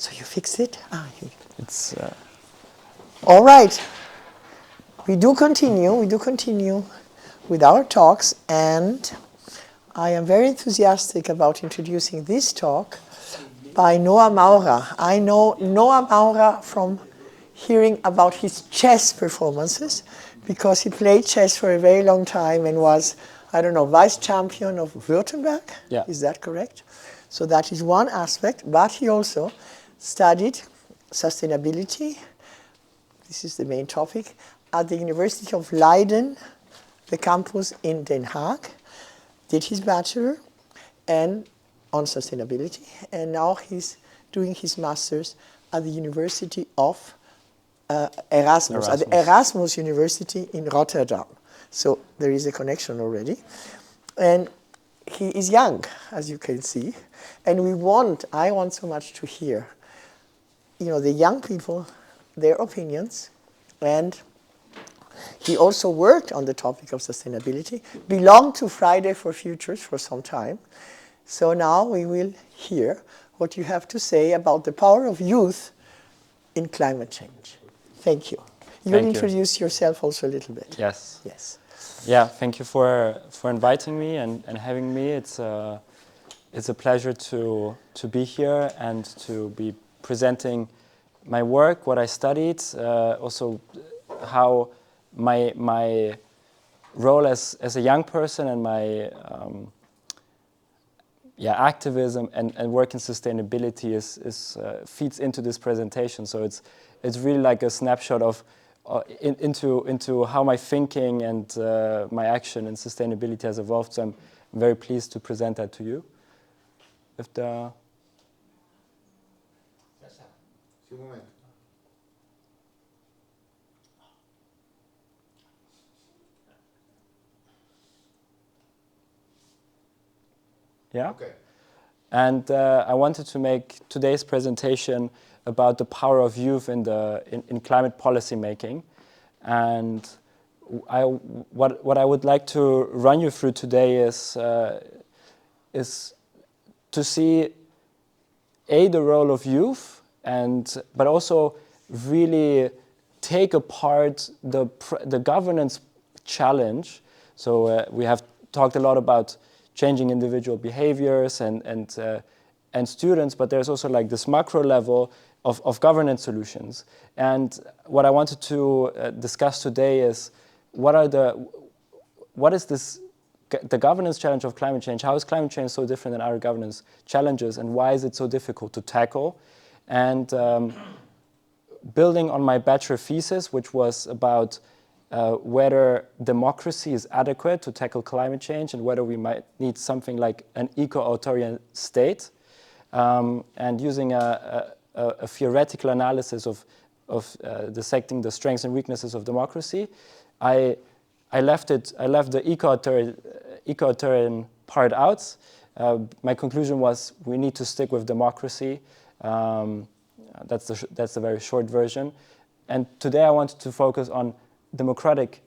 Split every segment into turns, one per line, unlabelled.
So you fixed it? Ah,
It's
all right. We do continue with our talks, and I am very enthusiastic about introducing this talk by Noah Maurer. I know Noah Maurer from hearing about his chess performances, because he played chess for a very long time and was, I don't know, vice champion of Württemberg.
Yeah.
Is that correct? So that is one aspect, but he also studied sustainability. This is the main topic at the University of Leiden, the campus in Den Haag, did his bachelor and on sustainability, and now he's doing his master's at the University of Erasmus, at the Erasmus University in Rotterdam. So there is a connection already. And he is young, as you can see, and I want so much to hear, the young people, their opinions, and he also worked on the topic of sustainability, belonged to Friday for Futures for some time. So now we will hear what you have to say about the power of youth in climate change. Thank you. You'll introduce yourself also a little bit.
Yes.
Yes.
Yeah, thank you for inviting me and having me. It's a pleasure to be here and to be presenting my work, what I studied, also how my role as a young person and my activism and work in sustainability is feeds into this presentation. So it's really like a snapshot of into how my thinking and my action in sustainability has evolved. So I'm very pleased to present that to you. If the Yeah.
Okay.
And I wanted to make today's presentation about the power of youth in climate policy making. And what I would like to run you through today is to see the role of youth, but also really take apart the governance challenge. So we have talked a lot about changing individual behaviors and students, but there's also like this macro level of governance solutions. And what I wanted to discuss today is what is the governance challenge of climate change? How is climate change so different than other governance challenges, and why is it so difficult to tackle? And building on my bachelor thesis, which was about whether democracy is adequate to tackle climate change and whether we might need something like an eco-authoritarian state, and using a theoretical analysis of dissecting the strengths and weaknesses of democracy, I left the eco-authoritarian part out. My conclusion was we need to stick with democracy. That's the very short version. And today I wanted to focus on democratic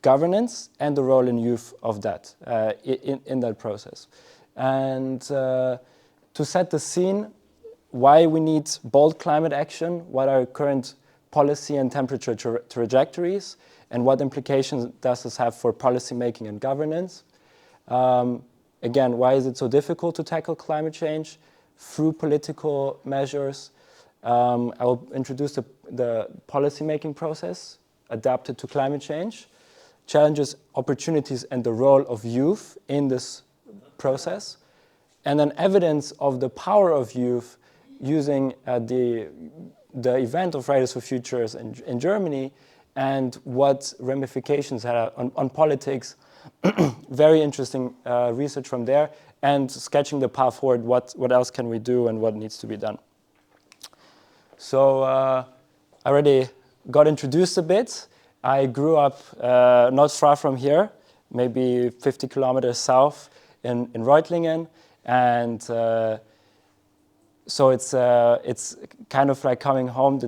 governance and the role in youth of that in that process. And to set the scene, why we need bold climate action, what are current policy and temperature trajectories, and what implications does this have for policy making and governance. Again, why is it so difficult to tackle climate change through political measures? I will introduce the policy making process adapted to climate change, challenges, opportunities, and the role of youth in this process, and then evidence of the power of youth using the event of Fridays for Futures in Germany and what ramifications had on politics. Very interesting research from there, and sketching the path forward, what else can we do and what needs to be done. So I already got introduced a bit. I grew up not far from here, maybe 50 kilometers south in Reutlingen, and so it's kind of like coming home,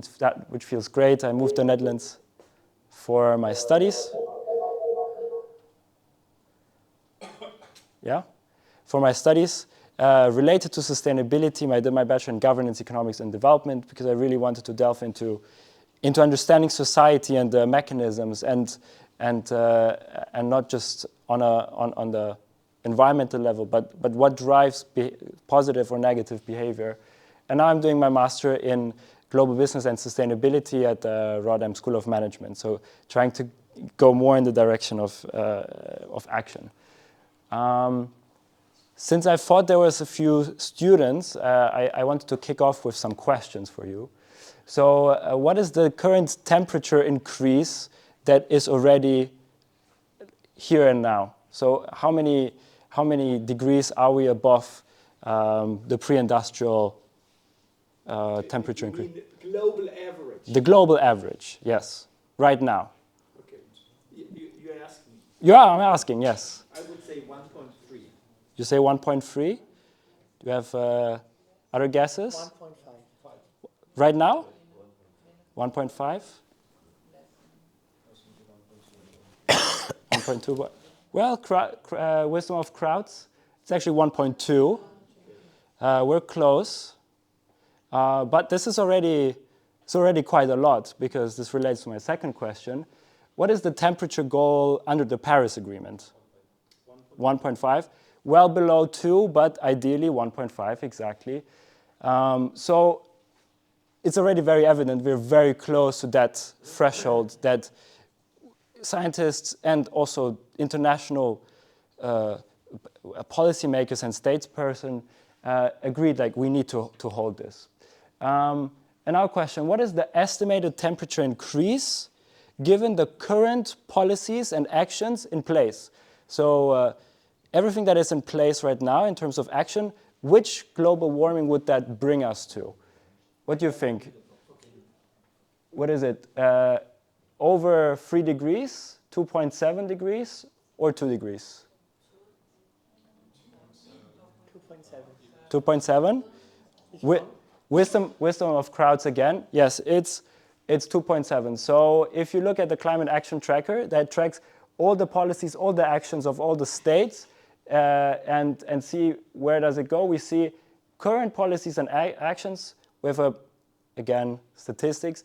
which feels great. I moved to the Netherlands for my studies. Yeah, for my studies, related to sustainability. I did my bachelor in governance, economics, and development because I really wanted to delve into understanding society and the mechanisms and not just on the environmental level, but what drives positive or negative behavior. And now I'm doing my master in global business and sustainability at the Rotterdam School of Management. So trying to go more in the direction of action. Since I thought there was a few students, I wanted to kick off with some questions for you. So what is the current temperature increase that is already here and now? So how many degrees are we above the pre-industrial temperature increase?
You mean the global average?
The global average, yes, right now.
Okay, you're asking?
Yeah, I'm asking, yes.
I would say 1.3.
You say 1.3? Do you have other guesses?
1.5.
Right now? 1.5? 1.2? Well, wisdom of crowds, it's actually 1.2. We're close. But this is already quite a lot because this relates to my second question. What is the temperature goal under the Paris Agreement? 1.5. Well below 2, but ideally 1.5 exactly. So it's already very evident we're very close to that threshold that scientists and also international policymakers and statespersons agreed like we need to hold this. And our question, what is the estimated temperature increase given the current policies and actions in place? So everything that is in place right now in terms of action, which global warming would that bring us to? What do you think? What is it? Over 3 degrees, 2.7 degrees, or 2 degrees? 2.7. 2.7? Wisdom of crowds again. Yes, it's 2.7. So if you look at the climate action tracker, that tracks all the policies, all the actions of all the states, and see where does it go. We see current policies and actions with again statistics,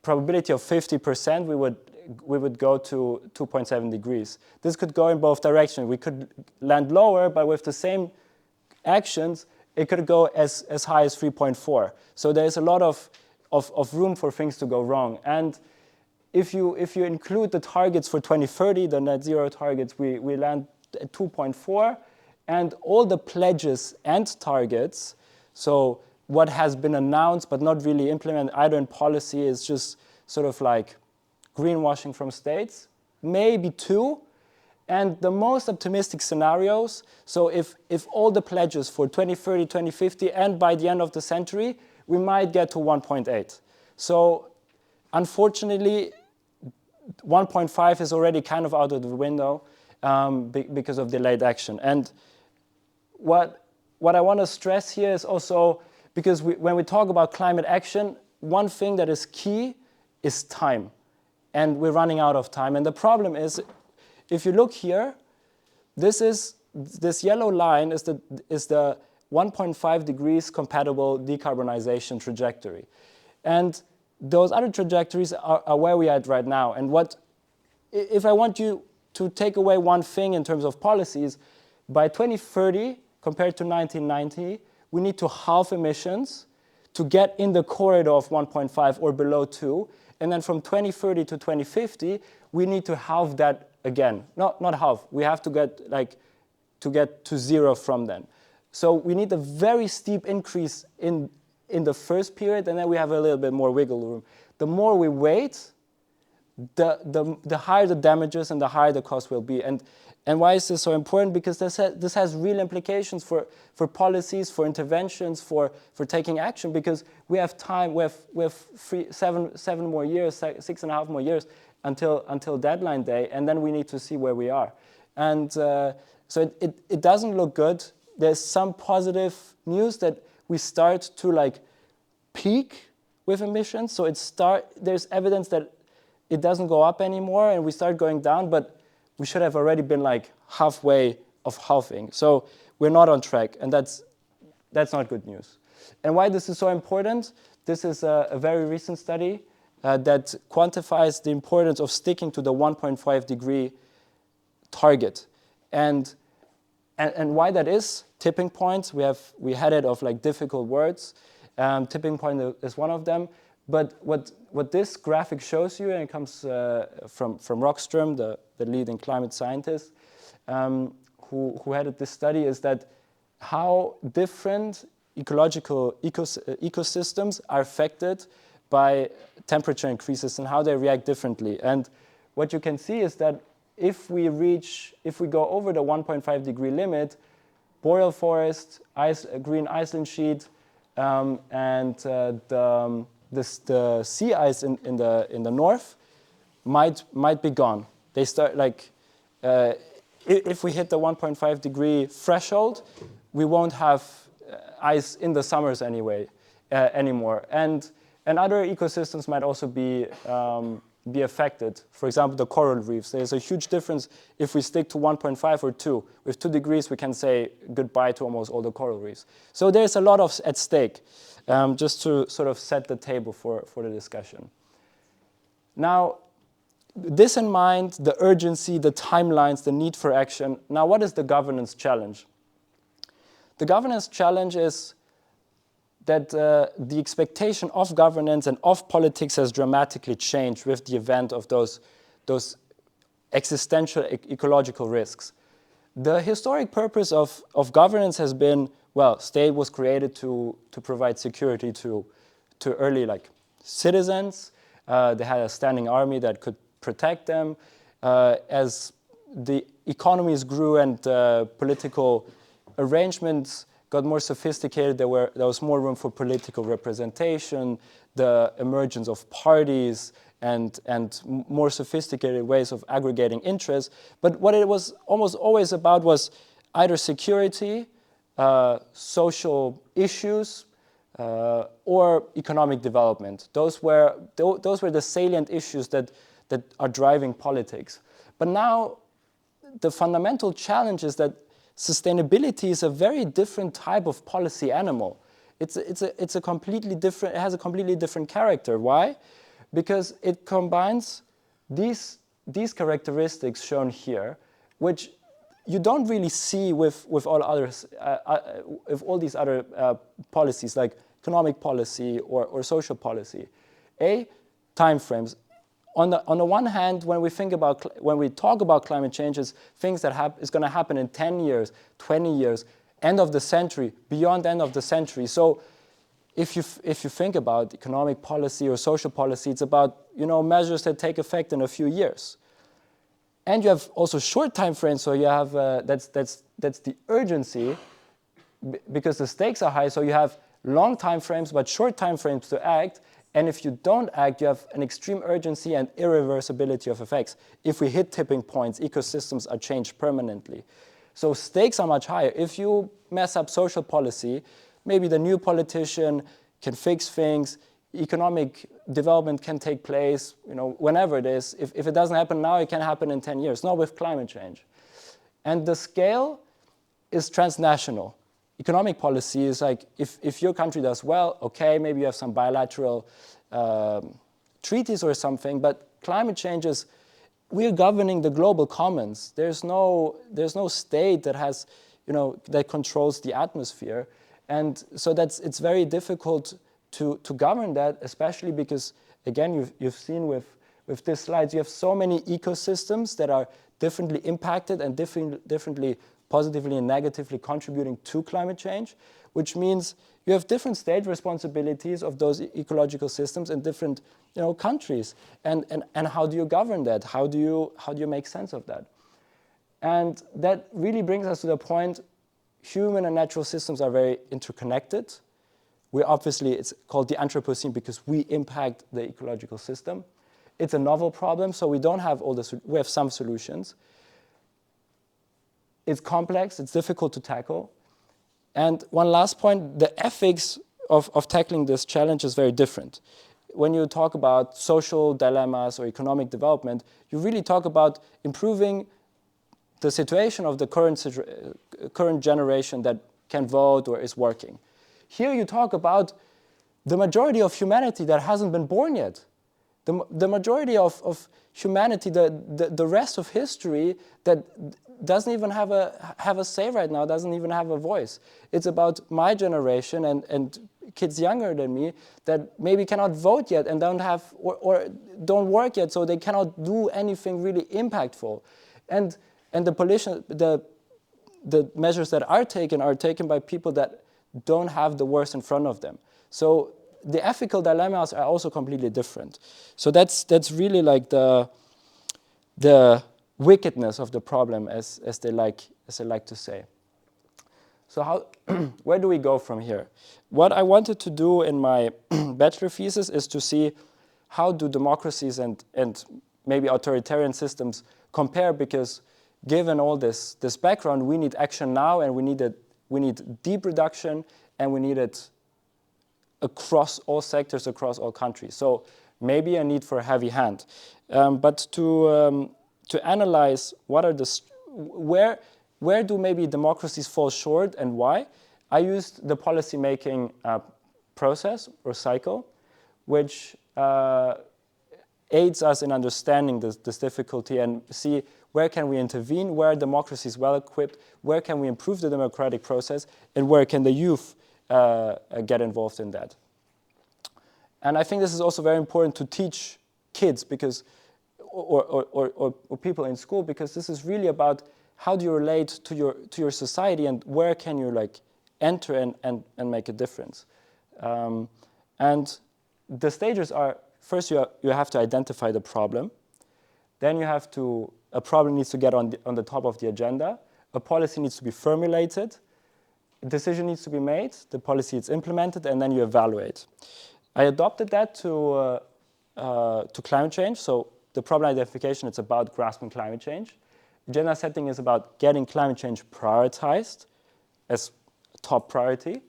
probability of 50%. We would go to 2.7 degrees. This could go in both directions. We could land lower, but with the same actions, it could go as high as 3.4. So there's a lot of room for things to go wrong. And if you include the targets for 2030, the net zero targets, we land at 2.4. And all the pledges and targets, so what has been announced but not really implemented either in policy is just sort of like greenwashing from states, maybe 2. And the most optimistic scenarios, so if all the pledges for 2030, 2050, and by the end of the century, we might get to 1.8. So unfortunately, 1.5 is already kind of out of the window because of delayed action. And what I want to stress here is also, because when we talk about climate action, one thing that is key is time. And we're running out of time. And the problem is, if you look here, this yellow line is the 1.5 degrees compatible decarbonization trajectory. And those other trajectories are where we are at right now. And if I want you to take away one thing in terms of policies, by 2030, compared to 1990, we need to halve emissions to get in the corridor of 1.5 or below 2. And then from 2030 to 2050, we need to halve that again. Not half. We have to get to 0 from then. So we need a very steep increase in the first period, and then we have a little bit more wiggle room. The more we wait, the higher the damages and the higher the cost will be. And why is this so important? Because this has real implications for policies, for interventions, for taking action, because we have time, we have 7 more years, 6.5 more years until deadline day, and then we need to see where we are. And so it doesn't look good. There's some positive news that we start to peak with emissions. So there's evidence that it doesn't go up anymore and we start going down, but we should have already been halfway of halving. So we're not on track, and that's not good news. And why this is so important, this is a very recent study that quantifies the importance of sticking to the 1.5 degree target. And why that is, tipping points, we had it of like difficult words. Tipping point is one of them. But what this graphic shows you, and it comes from Rockström, the leading climate scientist, who headed this study, is that how different ecological ecosystems are affected by temperature increases and how they react differently. And what you can see is that if we go over the 1.5 degree limit, boreal forest, green iceland sheet, and the sea ice in the north might be gone. They start like if we hit the 1.5 degree threshold, we won't have ice in the summers anymore. And other ecosystems might also be affected. For example, the coral reefs. There's a huge difference if we stick to 1.5 or 2. With 2 degrees, we can say goodbye to almost all the coral reefs. So there's a lot at stake, just to sort of set the table for the discussion. Now, this in mind, the urgency, the timelines, the need for action. Now, what is the governance challenge? The governance challenge is that the expectation of governance and of politics has dramatically changed with the event of those existential ecological risks. The historic purpose of governance has been, well, state was created to provide security to early citizens. They had a standing army that could protect them. As the economies grew and political arrangements got more sophisticated, there was more room for political representation, the emergence of parties, and more sophisticated ways of aggregating interests. But what it was almost always about was either security, social issues, or economic development. Those were the salient issues that are driving politics. But now the fundamental challenge is that sustainability is a very different type of policy animal. It has a completely different character. Why? Because it combines these characteristics shown here, which you don't really see with all these other policies like economic policy or social policy. Time frames. On the one hand, when we talk about climate change, it's things that is going to happen in 10 years, 20 years, end of the century, beyond end of the century. So if you think about economic policy or social policy, it's about measures that take effect in a few years. And you have also short time frames, so you have that's the urgency, because the stakes are high. So you have long time frames but short time frames to act. And if you don't act, you have an extreme urgency and irreversibility of effects. If we hit tipping points, ecosystems are changed permanently. So stakes are much higher. If you mess up social policy, maybe the new politician can fix things, economic development can take place, whenever it is. If it doesn't happen now, it can happen in 10 years, not with climate change. And the scale is transnational. Economic policy is like, if your country does well, okay, maybe you have some bilateral treaties or something, but climate change is, we're governing the global commons. There's no state that has, that controls the atmosphere. And so it's very difficult to govern that, especially because, again, you've seen with this slides, you have so many ecosystems that are differently impacted and differently positively and negatively contributing to climate change, which means you have different state responsibilities of those ecological systems in different countries. And how do you govern that? How do you make sense of that? And that really brings us to the point, human and natural systems are very interconnected. It's called the Anthropocene because we impact the ecological system. It's a novel problem, so we don't have we have some solutions. It's complex, it's difficult to tackle. And one last point, the ethics of tackling this challenge is very different. When you talk about social dilemmas or economic development, you really talk about improving the situation of the current generation that can vote or is working. Here you talk about the majority of humanity that hasn't been born yet. The majority of humanity, the rest of history that doesn't even have a say right now, doesn't even have a voice. It's about my generation and kids younger than me that maybe cannot vote yet and don't have or don't work yet, so they cannot do anything really impactful. And the measures that are taken by people that don't have the worst in front of them. So the ethical dilemmas are also completely different. So that's really like the wickedness of the problem, as they like to say. So where do we go from here? What I wanted to do in my bachelor thesis is to see how do democracies and maybe authoritarian systems compare, because given all this background, we need action now, and we need deep reduction, and we need it across all sectors, across all countries. So maybe a need for a heavy hand. But to analyze what are where do maybe democracies fall short and why, I used the policy-making process or cycle, which aids us in understanding this difficulty and see where can we intervene, where are democracies well-equipped, where can we improve the democratic process, and where can the youth get involved in that. And I think this is also very important to teach kids because, or people in school, because this is really about how do you relate to your society and where can you like enter and make a difference. And the stages are, first you have to identify the problem, then a problem needs to get on the top of the agenda, a policy needs to be formulated, a decision needs to be made, the policy is implemented, and then you evaluate. I adopted that to climate change. So the problem identification, it's about grasping climate change. Agenda setting is about getting climate change prioritized as top priority.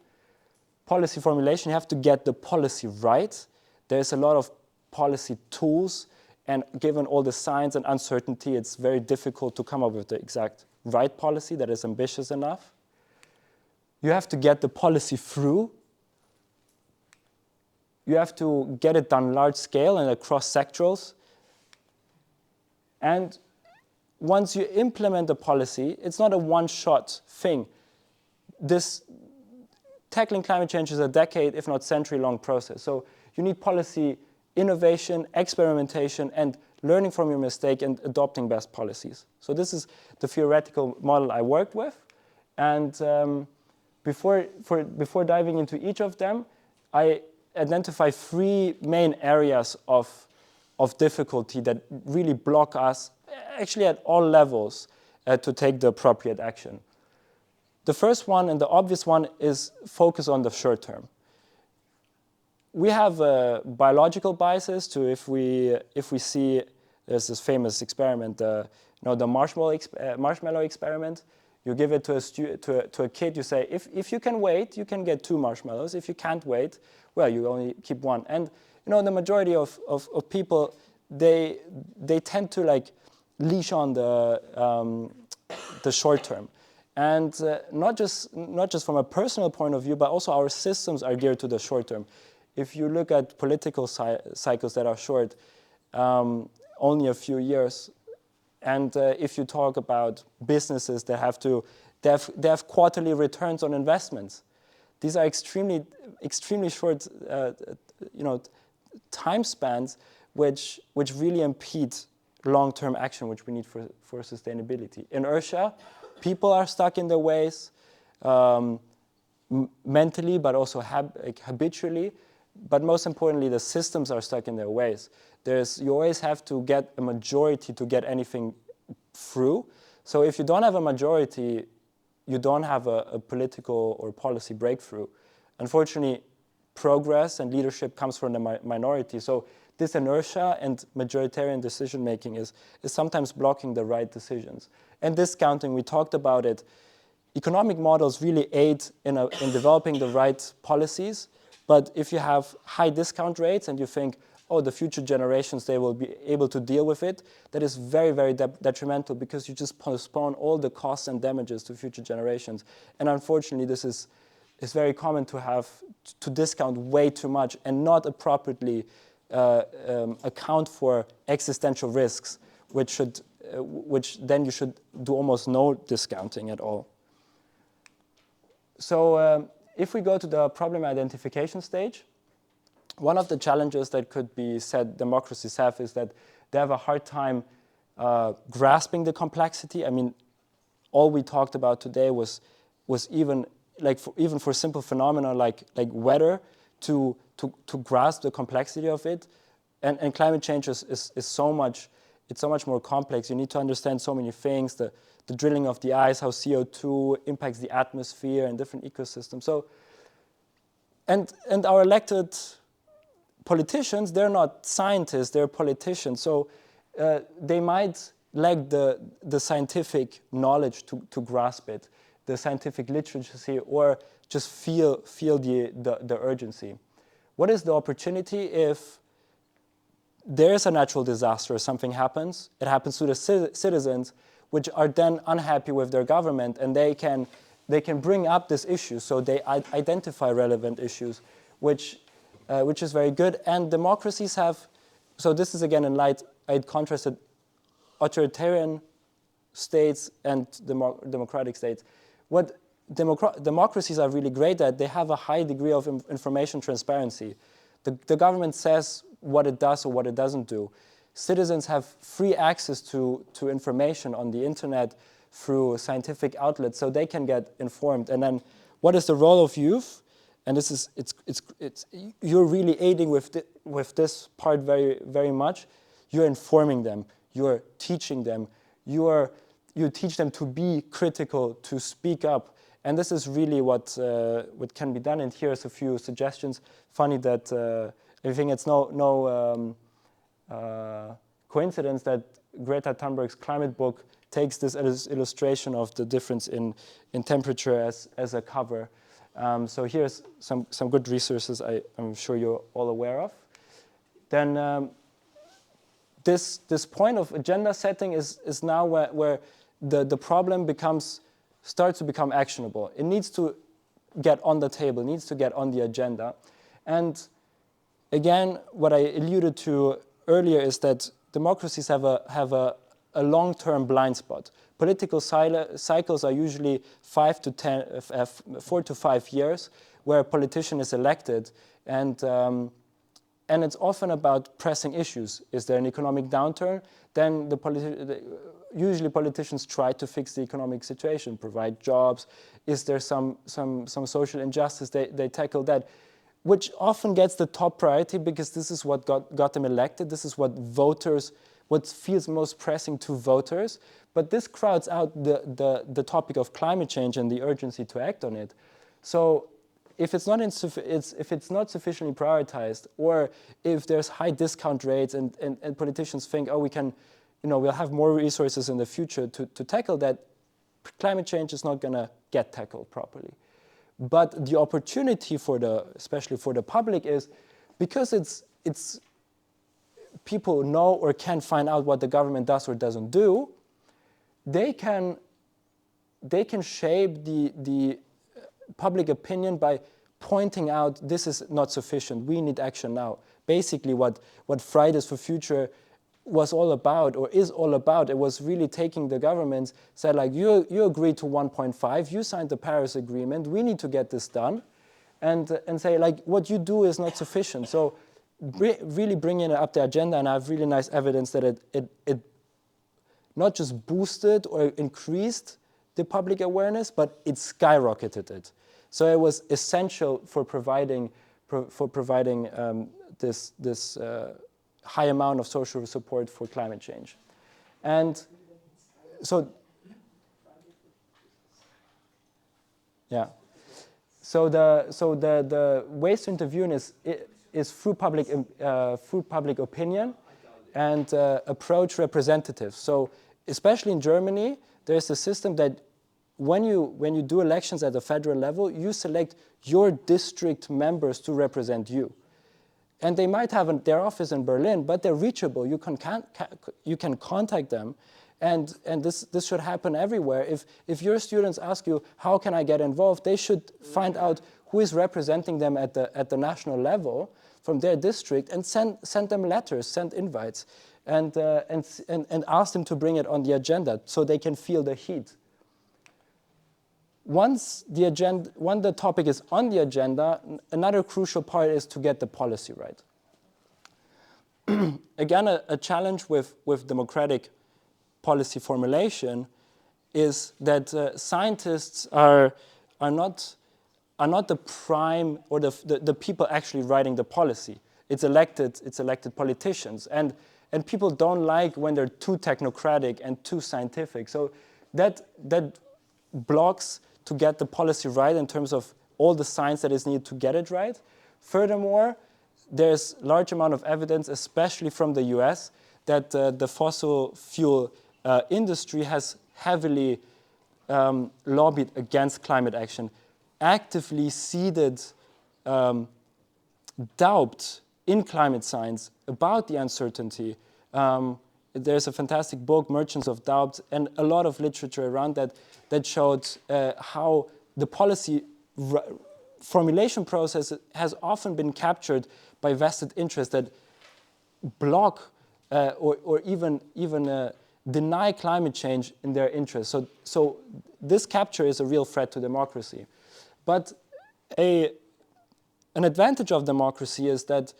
Policy formulation, you have to get the policy right. There's a lot of policy tools, and given all the science and uncertainty, it's very difficult to come up with the exact right policy that is ambitious enough. You have to get the policy through. You have to get it done large scale and across sectorals. And once you implement the policy, it's not a one-shot thing. Tackling climate change is a decade, if not century-long process. So you need policy innovation, experimentation, and learning from your mistake and adopting best policies. So this is the theoretical model I worked with. And before diving into each of them, I identify three main areas of difficulty that really block us, actually at all levels, to take the appropriate action. The first one and the obvious one is focus on the short term. We have biological biases to if we see, there's this famous experiment, the marshmallow experiment. You give it to a kid, you say, if you can wait, you can get 2 marshmallows. If you can't wait, well, you only keep 1. And the majority of people, they tend to like leash on the short term. And not just from a personal point of view, but also our systems are geared to the short term. If you look at political cycles that are short, only a few years, and if you talk about businesses that they have quarterly returns on investments, these are extremely short, time spans, which really impede long-term action, which we need for sustainability. Inertia, people are stuck in their ways, mentally, but also habitually. But most importantly, the systems are stuck in their ways. You always have to get a majority to get anything through. So if you don't have a majority, you don't have a political or policy breakthrough. Unfortunately, progress and leadership comes from the minority. So this inertia and majoritarian decision-making is sometimes blocking the right decisions. And discounting, we talked about it. Economic models really aid in developing the right policies. But if you have high discount rates and you think, oh, the future generations, they will be able to deal with it, that is very, very detrimental, because you just postpone all the costs and damages to future generations. And unfortunately, this is very common to discount way too much and not appropriately account for existential risks, which then you should do almost no discounting at all. So if we go to the problem identification stage, one of the challenges that could be said democracies have is that they have a hard time grasping the complexity. I mean, all we talked about today was even even for simple phenomena like weather to grasp the complexity of it, and climate change is so much more complex. You need to understand so many things: the drilling of the ice, how CO2 impacts the atmosphere and different ecosystems. So, and our elected politicians, they're not scientists, they're politicians. So they might lack the scientific knowledge to grasp it, the scientific literacy, or just feel the urgency. What is the opportunity if there is a natural disaster or something happens? It happens to the citizens, which are then unhappy with their government, and they can bring up this issue. So they identify relevant issues, which is very good. And democracies have, so this is again in light, I'd contrasted authoritarian states and democratic states. What democracies are really great at, they have a high degree of information transparency. The government says what it does or what it doesn't do. Citizens have free access to information on the internet through scientific outlets, so they can get informed. And then, what is the role of youth? And this is you're really aiding with this part very, very much. You're informing them. You're teaching them. You teach them to be critical, to speak up. And this is really what can be done. And here's a few suggestions. Funny that I think it's no coincidence that Greta Thunberg's climate book takes this illustration of the difference in temperature as a cover. So here's some good resources I'm sure you're all aware of. Then this point of agenda setting is now where the problem starts to become actionable. It needs to get on the table, it needs to get on the agenda. And again, what I alluded to earlier is that democracies have a long-term blind spot. Political cycles are usually 4 to 5 years, where a politician is elected, and it's often about pressing issues. Is there an economic downturn? Then usually politicians try to fix the economic situation, provide jobs. Is there some social injustice? They tackle that, which often gets the top priority because this is what got them elected. This is what feels most pressing to voters. But this crowds out the topic of climate change and the urgency to act on it. So if it's not sufficiently prioritized, or if there's high discount rates and politicians think, oh, we'll have more resources in the future to tackle that, climate change is not going to get tackled properly. But the opportunity especially for the public, is because it's people know or can find out what the government does or doesn't do, they can shape the public opinion by pointing out this is not sufficient, we need action now. Basically what Fridays for Future was all about, or is all about, it was really taking the governments, said like, you agreed to 1.5, you signed the Paris Agreement, we need to get this done, and say like, what you do is not sufficient. So really bringing it up the agenda, and I have really nice evidence that it not just boosted or increased the public awareness, but it skyrocketed it. So it was essential for providing this high amount of social support for climate change. And so, yeah. So the ways to intervene is through public opinion and approach representatives. So especially in Germany, there's a system that when you do elections at the federal level, you select your district members to represent you. and they might have their office in Berlin, but they're reachable. You can contact them, and this should happen everywhere. If your students ask you, how can I get involved, they should find out who is representing them at the national level from their district, and send them letters, send invites, and ask them to bring it on the agenda so they can feel the heat. Once the topic is on the agenda, another crucial part is to get the policy right. Again, a challenge with democratic policy formulation is that scientists are not the prime or the people actually writing the policy. It's elected politicians, and people don't like when they're too technocratic and too scientific. So that blocks to get the policy right in terms of all the science that is needed to get it right. Furthermore, there's a large amount of evidence, especially from the US, that the fossil fuel industry has heavily lobbied against climate action, actively seeded doubt in climate science about the uncertainty. There's a fantastic book, Merchants of Doubt, and a lot of literature around that showed how the policy formulation process has often been captured by vested interests that block or even deny climate change in their interest. So this capture is a real threat to democracy. But an advantage of democracy is that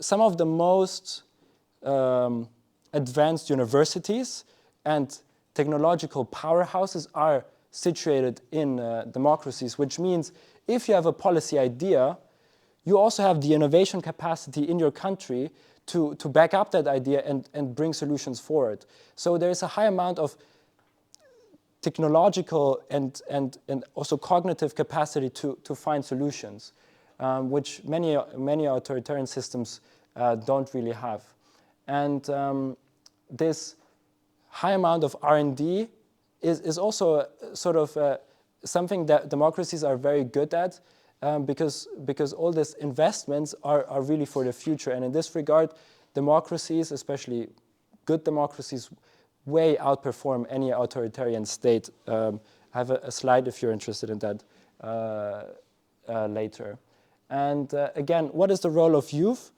some of the most advanced universities and technological powerhouses are situated in democracies, which means if you have a policy idea, you also have the innovation capacity in your country to back up that idea and bring solutions forward. So there's a high amount of technological and also cognitive capacity to find solutions, which many authoritarian systems don't really have. And this high amount of R&D is also sort of something that democracies are very good at, because all these investments are really for the future. And in this regard, democracies, especially good democracies, way outperform any authoritarian state. I have a slide if you're interested in that later. And again, what is the role of youth?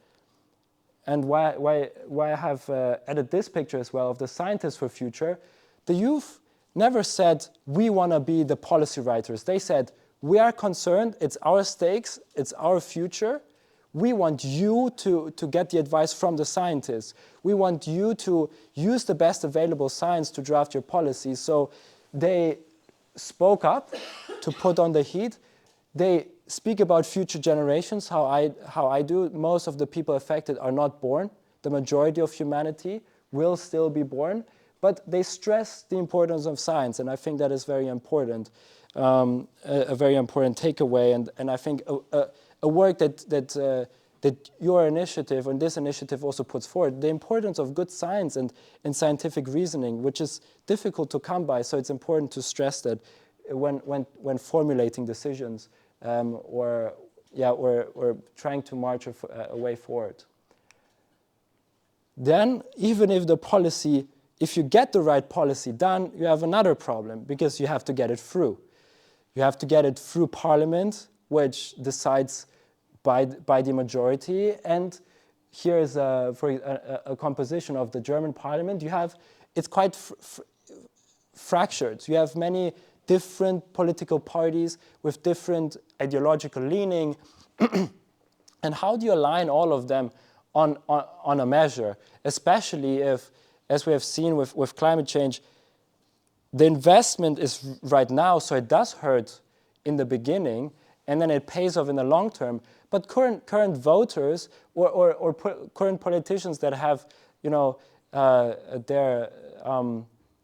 And why I have added this picture as well of the scientists for future. The youth never said, we want to be the policy writers. They said, we are concerned, it's our stakes, it's our future. We want you to get the advice from the scientists. We want you to use the best available science to draft your policies. So they spoke up to put on the heat. They speak about future generations, how I do. Most of the people affected are not born. The majority of humanity will still be born. But they stress the importance of science, and I think that is very important, a very important takeaway. And I think a work that your initiative and this initiative also puts forward, the importance of good science and scientific reasoning, which is difficult to come by. So it's important to stress that when formulating decisions or trying to march a way forward. Then, even if the policy, if you get the right policy done, you have another problem, because you have to get it through. You have to get it through Parliament, which decides by the majority. And here is a composition of the German Parliament. It's quite fractured. You have many different political parties with different ideological leaning. And how do you align all of them on a measure, especially if, as we have seen with climate change, the investment is right now, so it does hurt in the beginning, and then it pays off in the long term. But current voters or current politicians that have,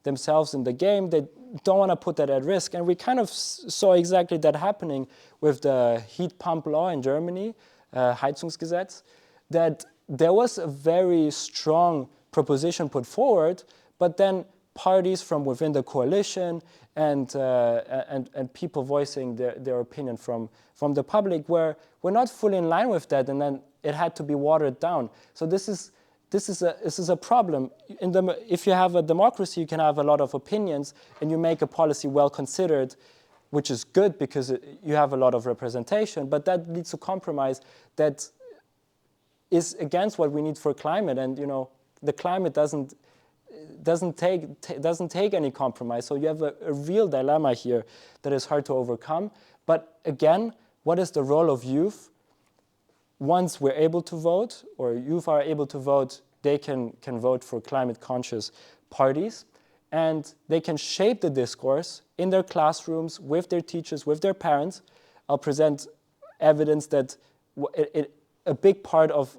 themselves in the game, they don't want to put that at risk. And we kind of saw exactly that happening with the heat pump law in Germany, Heizungsgesetz, that there was a very strong proposition put forward, but then parties from within the coalition and people voicing their opinion from the public were not fully in line with that, and then it had to be watered down. So this is a problem. If you have a democracy, you can have a lot of opinions, and you make a policy well considered, which is good because you have a lot of representation, but that leads to compromise that is against what we need for climate. And the climate doesn't take any compromise. So you have a real dilemma here that is hard to overcome. But again, what is the role of youth? Once we're able to vote, or youth are able to vote, they can vote for climate-conscious parties, and they can shape the discourse in their classrooms, with their teachers, with their parents. I'll present evidence that a big part of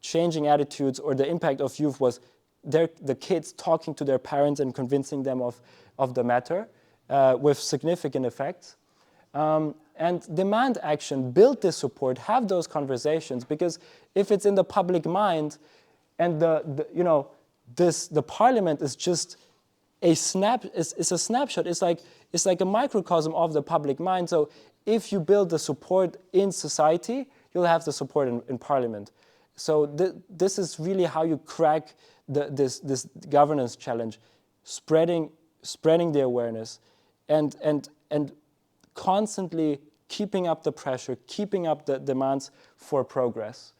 changing attitudes or the impact of youth was the kids talking to their parents and convincing them of the matter with significant effects. And demand action, build this support, have those conversations, because if it's in the public mind and the parliament is just it's a snapshot, it's like a microcosm of the public mind. So if you build the support in society, you'll have the support in parliament. So this is really how you crack this governance challenge, spreading the awareness and constantly keeping up the pressure, keeping up the demands for progress.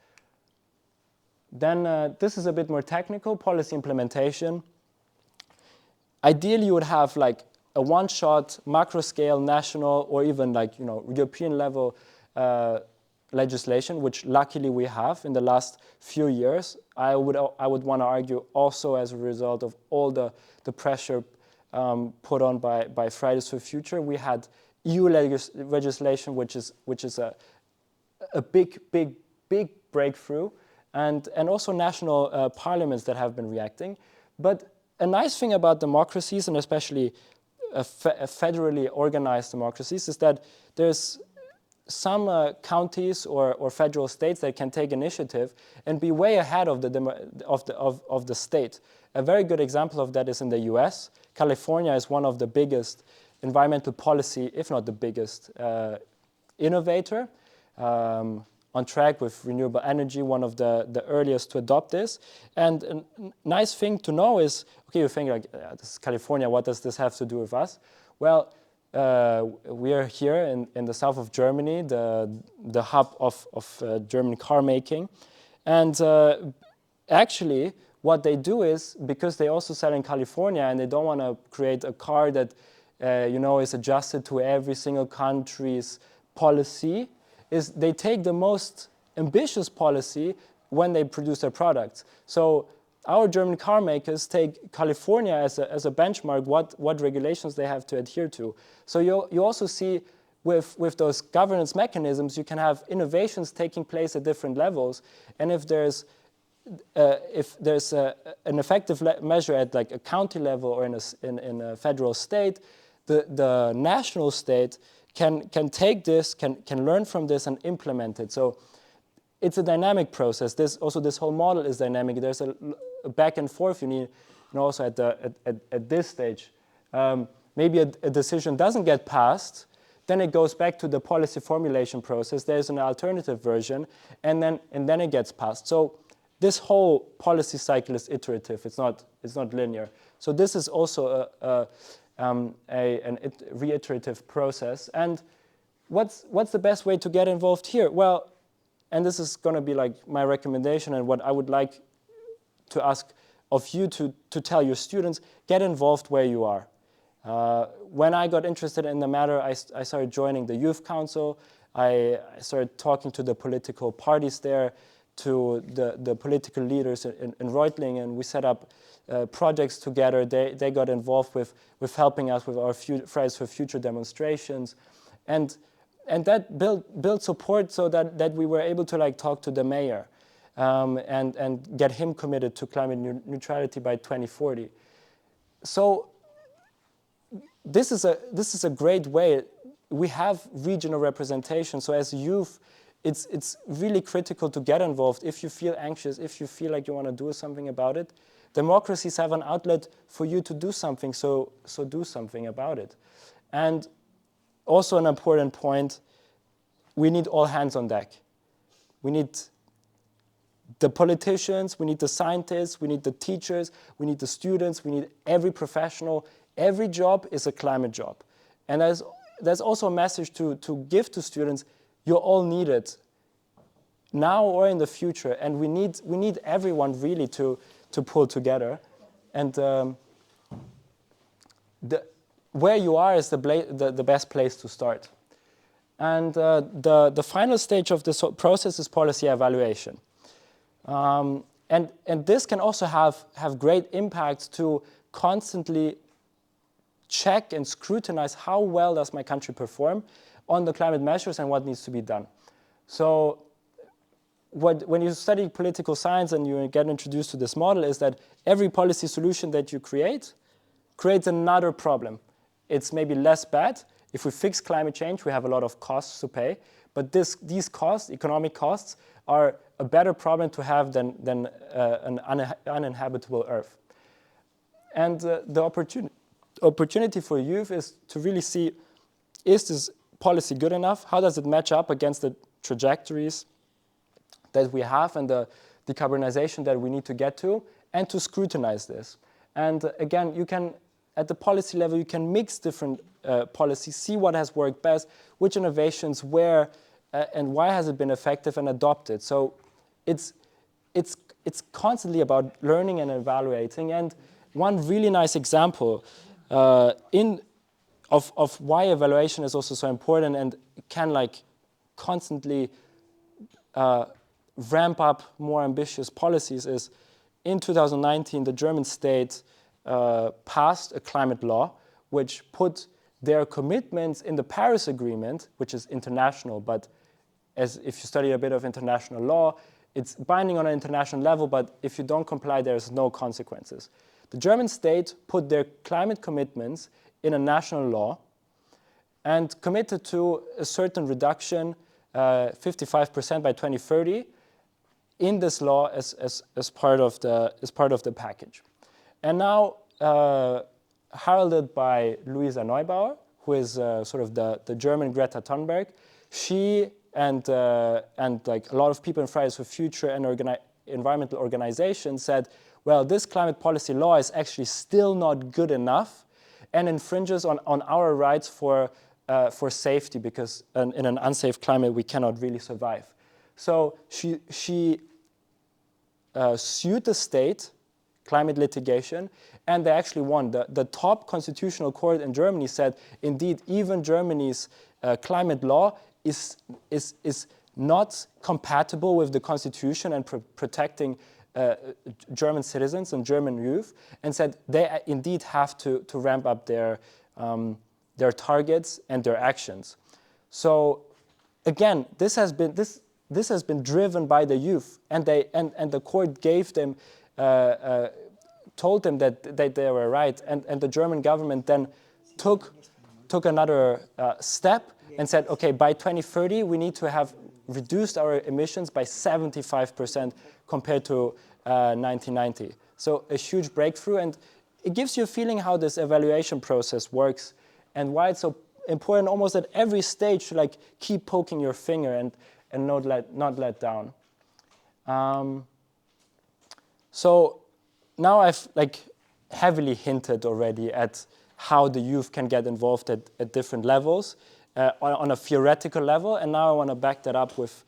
Then this is a bit more technical, policy implementation. Ideally, you would have like a one-shot, macro-scale, national, or even like European level legislation, which luckily we have in the last few years. I would want to argue also as a result of all the pressure put on by Fridays for Future. We had EU legislation, which is a big breakthrough, and also national parliaments that have been reacting. But a nice thing about democracies, and especially federally organized democracies, is that there's some counties or federal states that can take initiative and be way ahead of the state. A very good example of that is in the US. California is one of the biggest environmental policy, if not the biggest, innovator, on track with renewable energy, one of the earliest to adopt this. And a nice thing to know is, okay, you think like, this is California, what does this have to do with us? Well, we are here in the south of Germany, the hub of German car making. And actually, what they do is, because they also sell in California and they don't want to create a car that is adjusted to every single country's policy, is they take the most ambitious policy when they produce their products. So our German car makers take California as a benchmark, what regulations they have to adhere to. So you also see with those governance mechanisms, you can have innovations taking place at different levels. And if there's an effective measure at like a county level or in a federal state, the national state can take this, can learn from this and implement it. So it's a dynamic process. This whole model is dynamic. There's a back and forth you need, also at this stage. Maybe a decision doesn't get passed, then it goes back to the policy formulation process. There's an alternative version, and then it gets passed. So this whole policy cycle is iterative. It's not linear. So this is also an reiterative process. And what's the best way to get involved here? Well, and this is going to be like my recommendation and what I would like to ask of you to tell your students: get involved where you are. When I got interested in the matter, I started joining the youth council. I started talking to the political parties there, to the political leaders in Reutlingen, and we set up projects together. They got involved with helping us with our Fridays for Future demonstrations, and that built support so that we were able to like talk to the mayor and get him committed to climate neutrality by 2040. So this is a great way. We have regional representation. So as youth, it's really critical to get involved. If you feel anxious, if you feel like you want to do something about it, democracies have an outlet for you to do something. So do something about it. And also an important point: we need all hands on deck. We need the politicians, we need the scientists, we need the teachers, we need the students, we need every professional. Every job is a climate job. And there's also a message to give to students, you're all needed now or in the future, and we need everyone really to pull together. And where you are is the best place to start. And the final stage of this process is policy evaluation. And this can also have great impact to constantly check and scrutinize how well does my country perform on the climate measures and what needs to be done. So when you study political science and you get introduced to this model is that every policy solution that you creates another problem. It's maybe less bad. If we fix climate change, we have a lot of costs to pay. But these costs, economic costs, are a better problem to have than an uninhabitable Earth. And the opportunity for youth is to really see, is this policy good enough? How does it match up against the trajectories that we have and the decarbonization that we need to get to, and to scrutinize this. And again, you can, at the policy level, you can mix different policies, see what has worked best, which innovations where, and why has it been effective, and adopt it. So it's constantly about learning and evaluating. And one really nice example of why evaluation is also so important and can like constantly ramp up more ambitious policies is in 2019 the German state passed a climate law which put their commitments in the Paris Agreement, which is international, but as if you study a bit of international law, it's binding on an international level, but if you don't comply, there's no consequences. The German state put their climate commitments in a national law and committed to a certain reduction, 55% by 2030, in this law as part of the package. And now, heralded by Luisa Neubauer, who is sort of the German Greta Thunberg, she and like a lot of people in Fridays for Future and environmental organizations said, well, this climate policy law is actually still not good enough and infringes on our rights for safety, because in an unsafe climate we cannot really survive. So she sued the state, climate litigation, and they actually won. The top constitutional court in Germany said, indeed, even Germany's climate law is not compatible with the constitution and protecting German citizens and German youth, and said they indeed have to ramp up their targets and their actions. So again, this has been driven by the youth, and the court gave them, told them that they were right, and the German government then took another step and said, okay, by 2030 we need to have reduced our emissions by 75% compared to 1990. So a huge breakthrough, and it gives you a feeling how this evaluation process works and why it's so important almost at every stage to like keep poking your finger and not let down. So now I've like heavily hinted already at how the youth can get involved at different levels on a theoretical level, and now I want to back that up with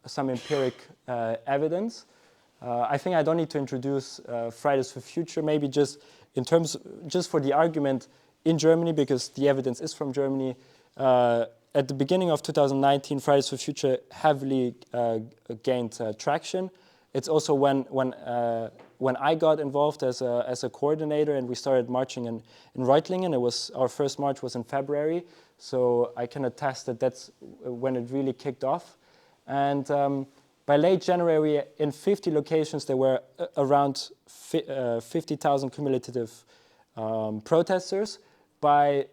some empiric evidence. I think I don't need to introduce Fridays for Future, maybe just for the argument in Germany, because the evidence is from Germany. At the beginning of 2019, Fridays for Future heavily gained traction. It's also when I got involved as a coordinator and we started marching in Reutlingen. Our first march was in February, so I can attest that that's when it really kicked off. And by late January, in 50 locations, there were around 50,000 cumulative protesters. And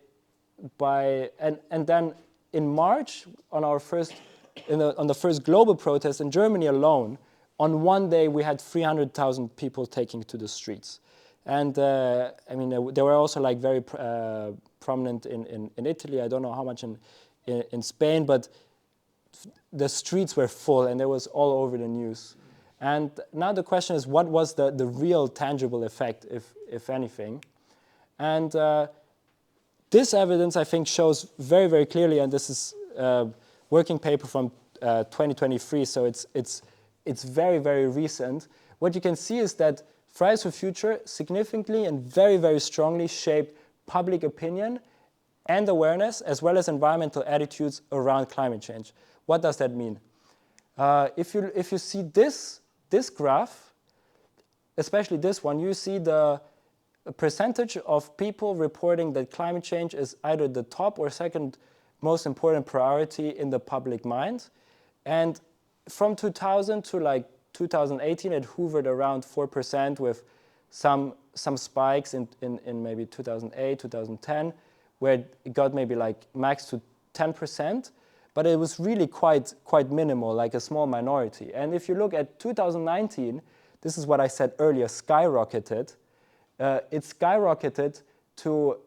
then in March, on the first global protest in Germany alone, on one day we had 300,000 people taking to the streets. And I mean, they were also like very prominent in Italy. I don't know how much in Spain, but the streets were full and it was all over the news. And now the question is, what was the real tangible effect, if anything? And this evidence, I think, shows very, very clearly, and this is a working paper from 2023, so it's very, very recent. What you can see is that Fridays for Future significantly and very, very strongly shaped public opinion and awareness, as well as environmental attitudes around climate change. What does that mean? If you see this graph, especially this one, you see the percentage of people reporting that climate change is either the top or second most important priority in the public mind. And from 2000 to like 2018, it hovered around 4% with some spikes in maybe 2008, 2010, where it got maybe like max to 10%, but it was really quite minimal, like a small minority. And if you look at 2019, this is what I said earlier, skyrocketed. It skyrocketed to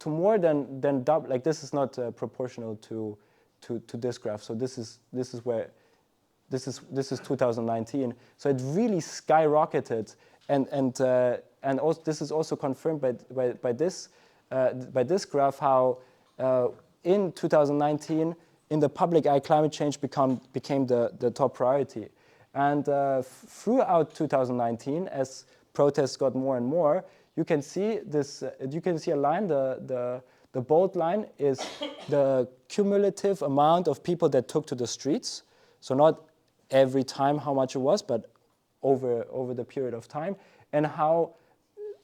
more than double. Like this is not proportional to this graph. So this is 2019. So it really skyrocketed, and also this is also confirmed by this graph how in 2019 in the public eye climate change became the top priority, and throughout 2019 as protests got more and more, you can see this. You can see a line. The bold line is the cumulative amount of people that took to the streets. So not every time how much it was, but over the period of time, and how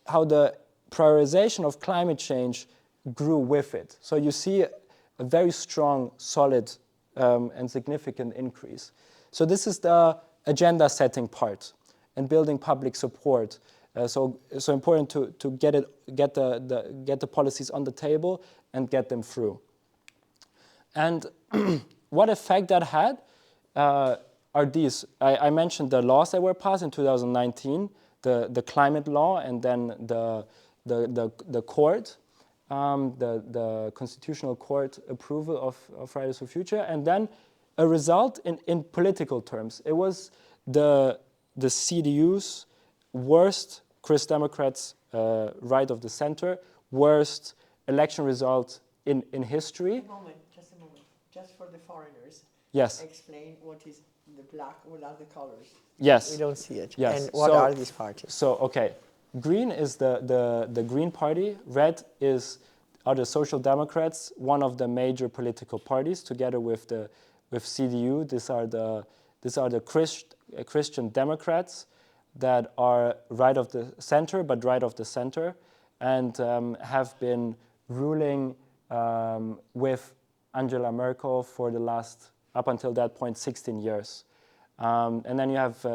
the prioritization of climate change grew with it. So you see a very strong, solid, and significant increase. So this is the agenda setting part and building public support. So important to get the policies on the table and get them through. And what effect that had are these. I mentioned the laws that were passed in 2019, the climate law, and then the court, the Constitutional Court approval of Fridays for Future, and then a result in political terms. It was the CDU's worst, Christ Democrats, right of the center, worst election result in history.
Just a moment. Just for the foreigners.
Yes.
Explain what is the black, what are the colors?
Yes.
We don't see it.
Yes.
And what are these parties?
So, okay. Green is the Green Party. Red are the Social Democrats, one of the major political parties, together with CDU. These are the Christian Democrats that are right of the center, but right of the center, and have been ruling with Angela Merkel for the last, up until that point, 16 years. And then you have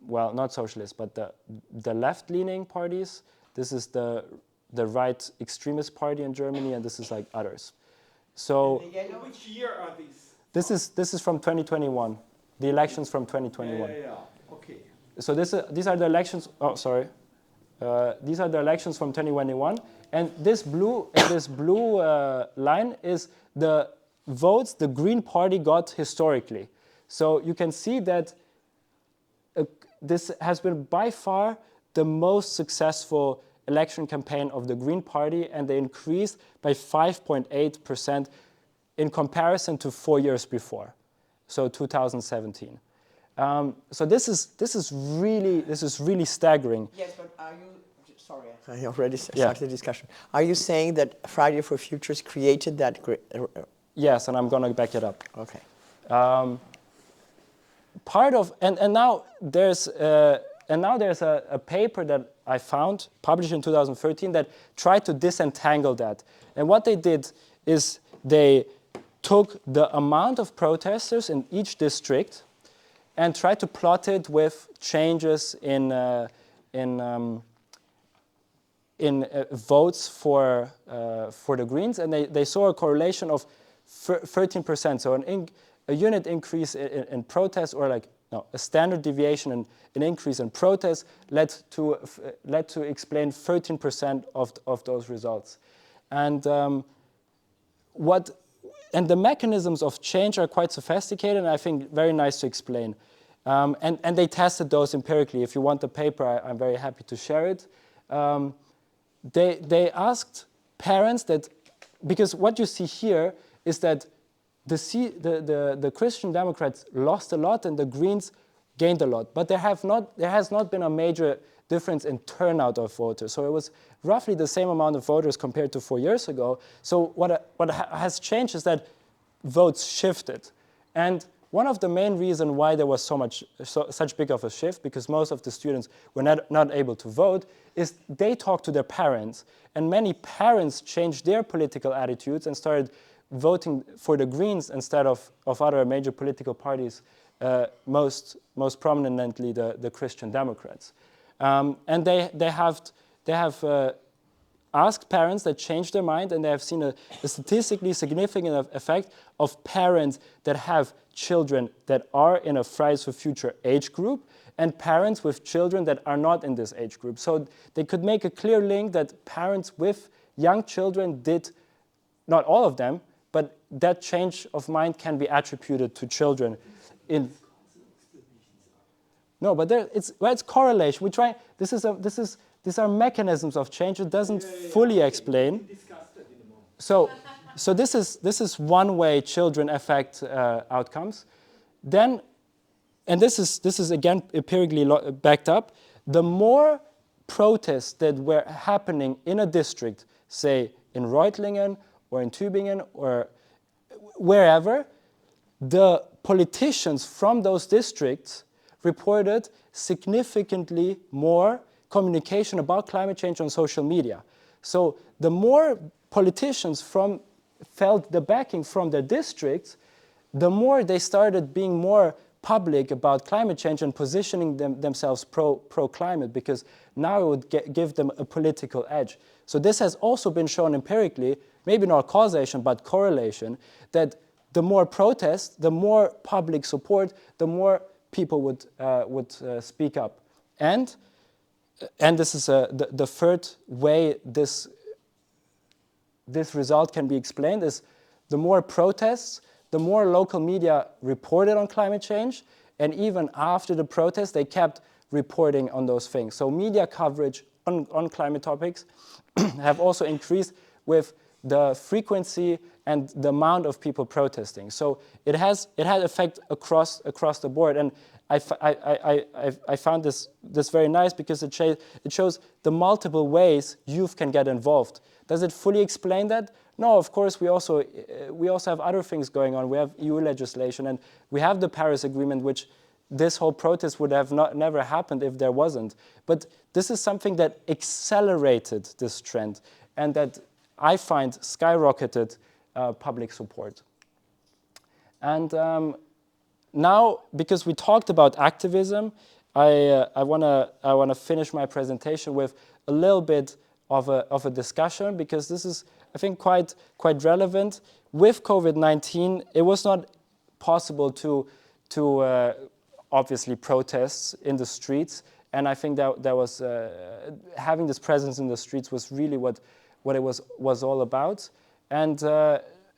well, not socialist, but the left-leaning parties. This is the right extremist party in Germany, and this is like others. So
which year are these?
This is from 2021. The elections from 2021.
Yeah. Okay.
So these are the elections. Oh, sorry. These are the elections from 2021, and this blue line is the votes the Green Party got historically. So you can see that this has been by far the most successful election campaign of the Green Party, and they increased by 5.8% in comparison to 4 years before, so 2017. So this is really staggering.
Yes, but are you? Sorry, I already started the discussion. Are you saying that Friday for Futures created that?
Yes, and I'm going to back it up.
Okay.
Part of and now there's a paper that I found published in 2013 that tried to disentangle that. And what they did is they took the amount of protesters in each district and tried to plot it with changes in votes for the Greens, and they saw a correlation of 13%. So a unit increase in protest, or like a standard deviation in an increase in protest led to explain 13% of those results. And and the mechanisms of change are quite sophisticated and I think very nice to explain. And they tested those empirically. If you want the paper, I'm very happy to share it. They asked parents that, because what you see here is that the Christian Democrats lost a lot and the Greens gained a lot, but there has not been a major difference in turnout of voters. So it was roughly the same amount of voters compared to 4 years ago. So what has changed is that votes shifted. And one of the main reasons why there was such big of a shift, because most of the students were not able to vote, is they talked to their parents. And many parents changed their political attitudes and started voting for the Greens instead of other major political parties, most prominently the Christian Democrats. And they have asked parents that changed their mind, and they have seen a statistically significant effect of parents that have children that are in a Fridays for Future age group and parents with children that are not in this age group. So they could make a clear link that parents with young children did, not all of them, but that change of mind can be attributed to children. No, but it's correlation. We try. These are mechanisms of change. It doesn't fully explain. So this is one way children affect outcomes. Then, and this is again empirically backed up. The more protests that were happening in a district, say in Reutlingen or in Tübingen or wherever, the politicians from those districts reported significantly more communication about climate change on social media. So the more politicians felt the backing from their districts, the more they started being more public about climate change and positioning themselves pro-climate, because now it would give them a political edge. So this has also been shown empirically, maybe not causation, but correlation, that the more protests, the more public support, the more people would speak up. And this is the third way this result can be explained is the more protests, the more local media reported on climate change, and even after the protests, they kept reporting on those things. So media coverage on climate topics have also increased with the frequency and the amount of people protesting. So it had effect across the board. And I found this very nice because it shows the multiple ways youth can get involved. Does it fully explain that? No, of course, we also have other things going on. We have EU legislation, and we have the Paris Agreement, which this whole protest would have never happened if there wasn't. But this is something that accelerated this trend, and that I find skyrocketed public support. And now, because we talked about activism, I wanna finish my presentation with a little bit of a discussion, because this is, I think, quite relevant. With COVID-19, it was not possible to obviously protests in the streets, and I think that was having this presence in the streets was really what it was all about. And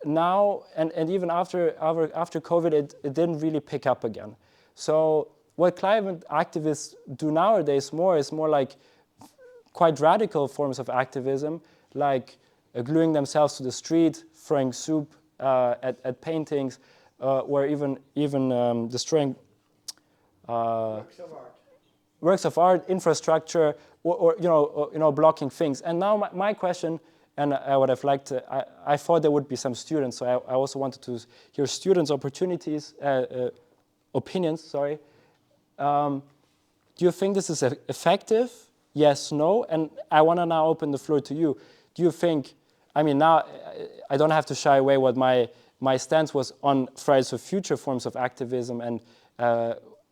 now, and even after COVID, it didn't really pick up again. So what climate activists do nowadays is more like quite radical forms of activism, like gluing themselves to the street, throwing soup at paintings, or even destroying works of art, infrastructure, or blocking things. And now my question, and I would have liked to, I thought there would be some students, so I also wanted to hear students' opinions. Sorry. Do you think this is effective? Yes, no, and I want to now open the floor to you. Do you think, I mean, now I don't have to shy away what my stance was on Fridays for Future forms of activism and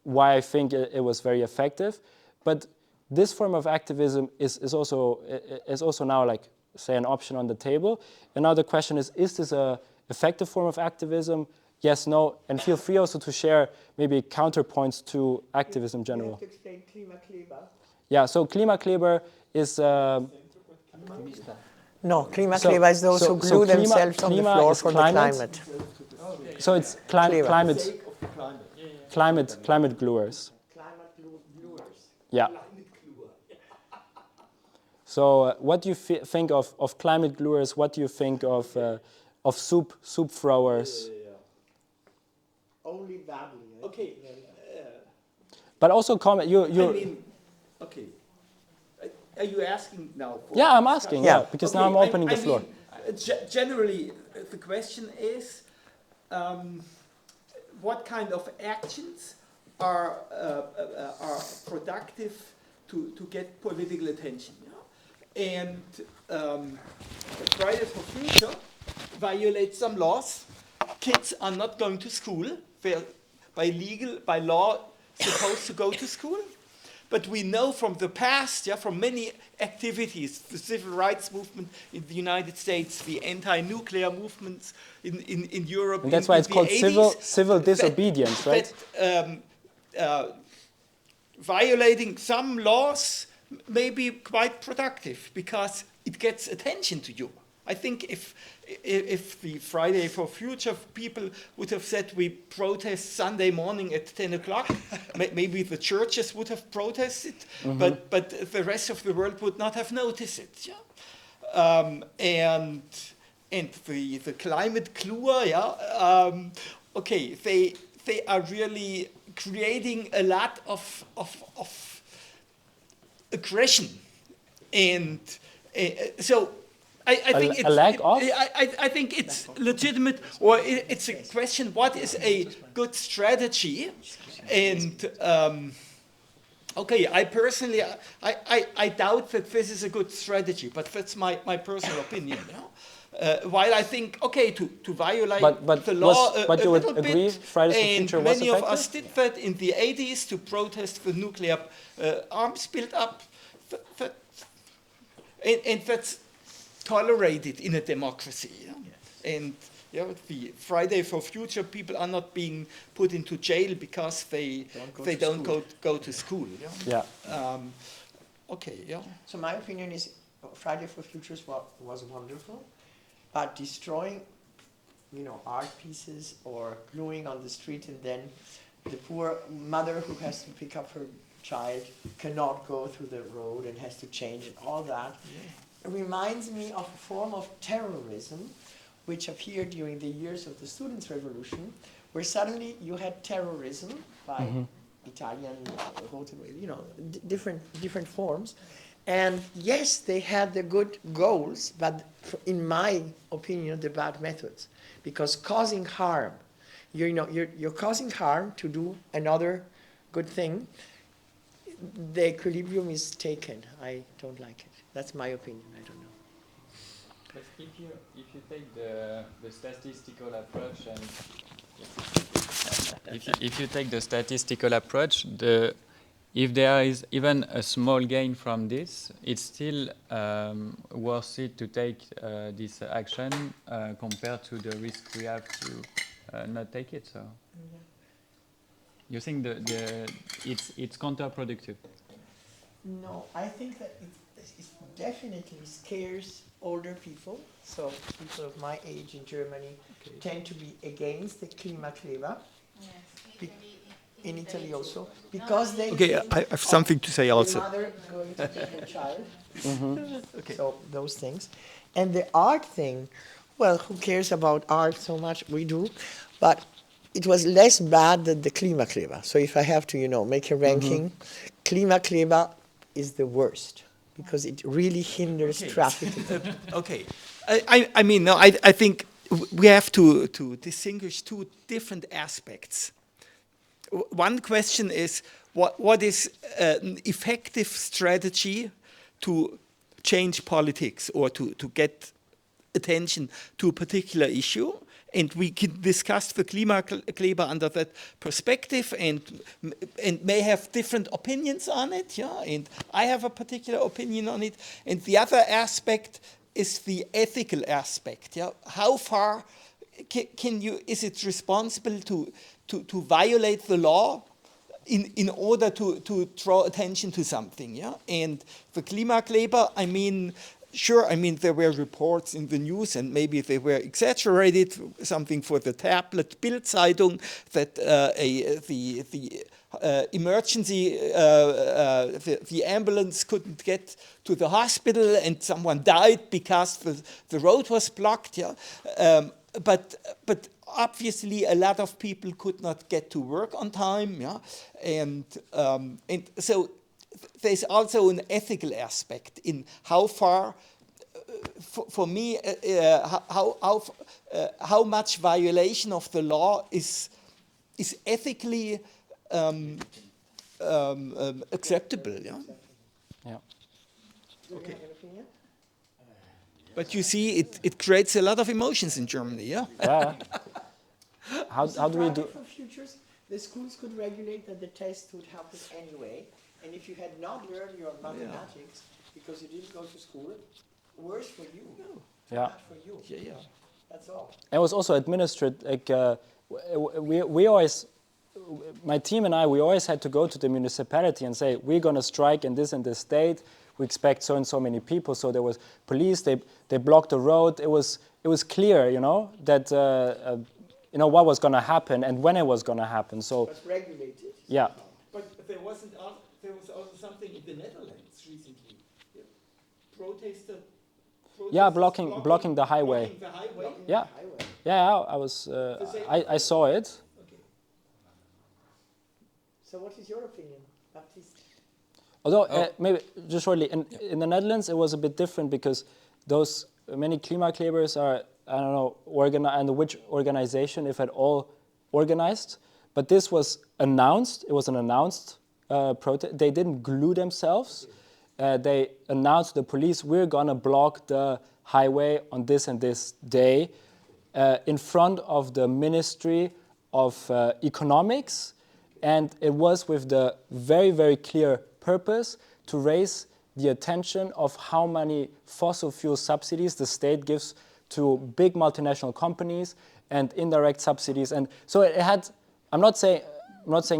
why I think it was very effective, but this form of activism is also now, like, say, an option on the table. And now the question is this an effective form of activism? Yes, no, and feel free also to share maybe counterpoints to activism in general.
You have to explain Klimakleber.
Yeah, so Klimakleber is...
No, Klimakleber is those who glue themselves on the floor for the climate.
So it's
Kleber.
climate,
Sake of the climate.
climate gluers.
Climate gluers.
Yeah. So what do you think of climate gluers? What do you think of soup throwers?
Only badly.
Okay.
But also comment.
I mean, okay. Are you asking now? For
Yeah, I'm asking. Yeah, because now I'm opening the floor.
Mean, generally, the question is, what kind of actions are productive to get political attention? Yeah? And Fridays for Future violates some laws. Kids are not going to school. They're by law supposed to go to school. But we know from the past, from many activities, the civil rights movement in the United States, the anti-nuclear movements in Europe.
And that's why it's called civil disobedience, right?
Violating some laws may be quite productive because it gets attention to you. I think if the Friday for Future people would have said we protest Sunday morning at 10 o'clock, maybe the churches would have protested, but the rest of the world would not have noticed it. Yeah? And the climate clue, okay, they are really creating a lot of aggression, and so. I think it's,
a lack of?
I think it's legitimate, or it's a question, what is a good strategy? And, okay, I personally, I doubt that this is a good strategy, but that's my personal opinion. While I think, okay, to violate the law a
you would
little
agree
bit,
Fridays for Future was
many of
effective?
us did that in the 80s to protest the nuclear arms build-up, and that's tolerated in a democracy. Yeah? Yes. And the Friday for Future people are not being put into jail because they don't go to school. Yeah. Okay. Yeah.
So my opinion is Friday for Futures was wonderful, but destroying, art pieces or gluing on the street, and then the poor mother who has to pick up her child cannot go through the road and has to change and all that. Yeah. Reminds me of a form of terrorism which appeared during the years of the Students' Revolution, where suddenly you had terrorism by Italian, different forms. And yes, they had the good goals, but in my opinion, the bad methods. Because causing harm, you're causing harm to do another good thing. The equilibrium is taken. I don't like it. That's my opinion. I don't know.
But if you take the statistical approach, and if you take the statistical approach, if there is even a small gain from this, it's still worth it to take this action compared to the risk we have to not take it. So, you think it's counterproductive?
No, I think that it definitely scares older people. So people of my age in Germany tend to be against the Klimakleber. Yes, in Italy also, because they.
Okay, I have something to say also.
The mother going to take a child. Okay. So those things, and the art thing. Well, who cares about art so much? We do, but it was less bad than the Klimakleber. So if I have to, make a ranking, Klimakleber is the worst, because it really hinders traffic.
Okay. I mean, no, I think we have to distinguish two different aspects. One question is, what is an effective strategy to change politics or to get attention to a particular issue? And we can discuss the Klimakleber under that perspective, and may have different opinions on it. Yeah, and I have a particular opinion on it. And the other aspect is the ethical aspect. Yeah, how far is it responsible to violate the law in order to draw attention to something? Yeah, and the Klimakleber, I mean, sure, I mean, there were reports in the news, and maybe they were exaggerated, something for the tablet Bild-Zeitung, that the emergency, the ambulance couldn't get to the hospital and someone died because the road was blocked. Yeah? But obviously a lot of people could not get to work on time. Yeah? And so there's also an ethical aspect in how far, for me, how much violation of the law is ethically acceptable. Yeah.
Yeah.
Okay. But you see, it creates a lot of emotions in Germany. Yeah.
Yeah. How do we do?
For futures, the schools could regulate that the test would happen anyway, and if you had not learned your mathematics because you didn't go to school, worse for you.
Yeah.
Bad for you.
Yeah.
That's all.
It was also administered, like, we always, my team and I, we always had to go to the municipality and say, we're going to strike in this state. We expect so and so many people. So there was police, they blocked the road. It was clear, you know, that, you know, what was going to happen and when it was going to happen. So,
It was regulated.
yeah.
But there was also something in the Netherlands recently. Yeah. Protesters.
Yeah, blocking the highway.
Blocking the highway.
Yeah. Yeah, I was, I saw it.
Okay. So what is your opinion, Baptiste?
Although, maybe just shortly, in the Netherlands, it was a bit different because those many klimaklebers are, I don't know, and which organization, if at all, organized. But this was announced. It was an announced protest. They didn't glue themselves. They announced to the police, we're going to block the highway on this and this day in front of the Ministry of Economics. And it was with the very, very clear purpose to raise the attention of how many fossil fuel subsidies the state gives to big multinational companies and indirect subsidies. And so it had, I'm not saying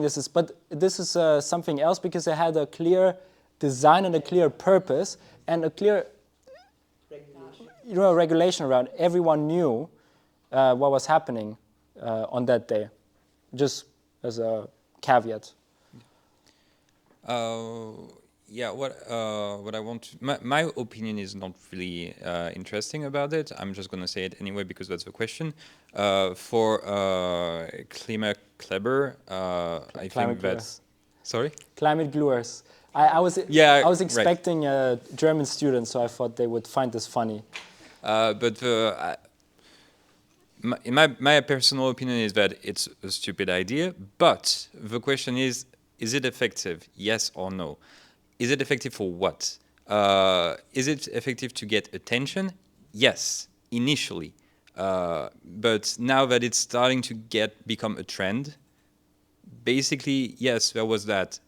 this is, but this is something else because it had a clear design and a clear purpose and a clear regulation around. Everyone knew what was happening on that day, just as a caveat.
Yeah, what I want to, my opinion is not really interesting about it. I'm just going to say it anyway because that's the question. For Klimakleber, I think that's... Sorry?
Climate gluers. I was expecting German students, so I thought they would find this funny.
But my personal opinion is that it's a stupid idea. But the question is it effective? Yes or no? Is it effective for what? Is it effective to get attention? Yes, initially. But now that it's starting to become a trend, basically, yes, there was that.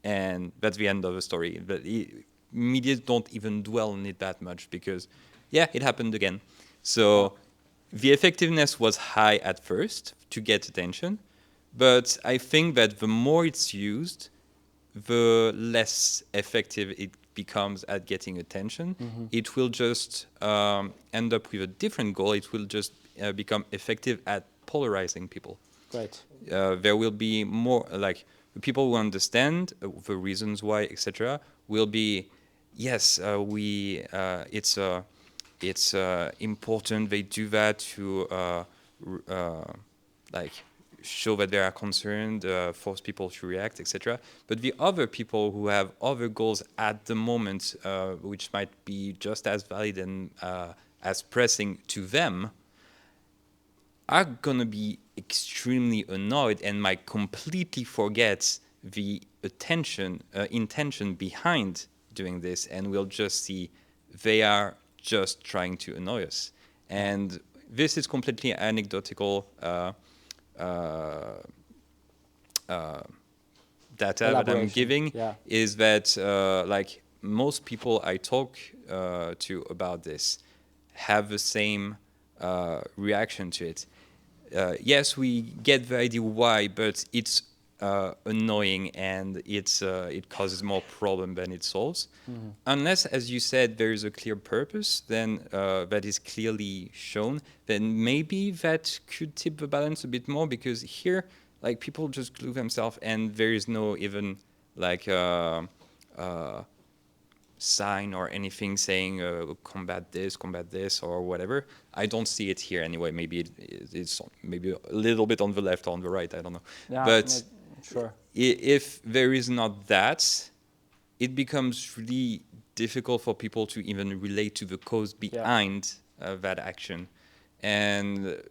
And that's the end of the story. But media don't even dwell on it that much because, yeah, it happened again. So the effectiveness was high at first to get attention. But I think that the more it's used, the less effective it becomes at getting attention. Mm-hmm. It will just end up with a different goal. It will just become effective at polarizing people.
Right.
There will be more, like, people who understand the reasons why, etc., will be, yes, it's important. They do that to like show that they are concerned, force people to react, etc. But the other people who have other goals at the moment, which might be just as valid and as pressing to them, are gonna be extremely annoyed and might completely forget the intention behind doing this, and we'll just see they are just trying to annoy us. And this is completely anecdotal data that I'm giving, is that like most people I talk to about this have the same reaction to it. Yes, we get the idea why, but it's annoying and it causes more problem than it solves. Unless, as you said, there is a clear purpose, then that is clearly shown, then maybe that could tip the balance a bit more, because here, like, people just glue themselves and there is no even like sign or anything saying combat this or whatever. I don't see it here anyway. Maybe it's maybe a little bit on the left or on the right, I don't know.
Yeah,
But
sure.
If there is not that, it becomes really difficult for people to even relate to the cause behind that action. And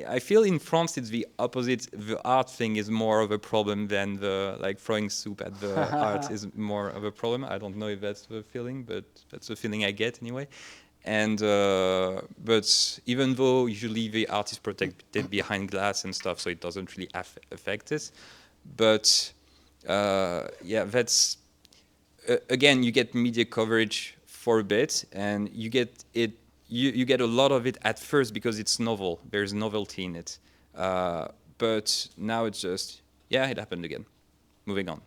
I feel in France it's the opposite. The art thing is more of a problem than the like throwing soup at the art is more of a problem. I don't know if that's the feeling, but that's the feeling I get anyway. And but even though usually the art is protected behind glass and stuff, so it doesn't really affect it. But yeah, that's again, you get media coverage for a bit, and you get it. You get a lot of it at first because it's novel. There's novelty in it. But now it's just, yeah, it happened again. Moving on.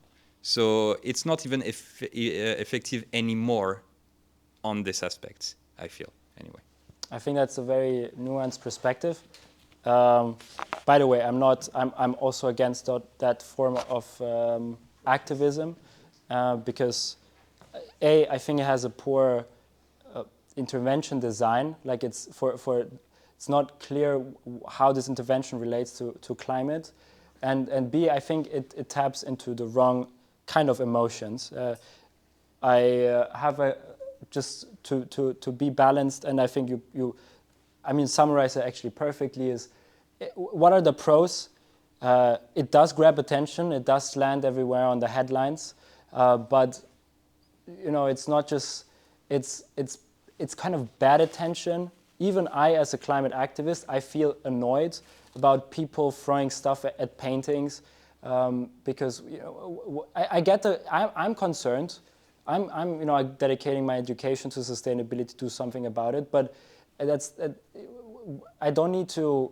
So it's not even effective anymore on this aspect, I feel, anyway.
I think that's a very nuanced perspective. By the way, I'm also against that form of activism because I think it has a poor intervention design. Like it's not clear how this intervention relates to climate, and B, I think it taps into the wrong kind of emotions. I have just to be balanced, and I think summarize it actually perfectly. Is what are the pros? It does grab attention. It does land everywhere on the headlines, but it's not just it's kind of bad attention. Even I, as a climate activist, I feel annoyed about people throwing stuff at paintings because I get I'm concerned. I'm dedicating my education to sustainability to do something about it, but I don't need to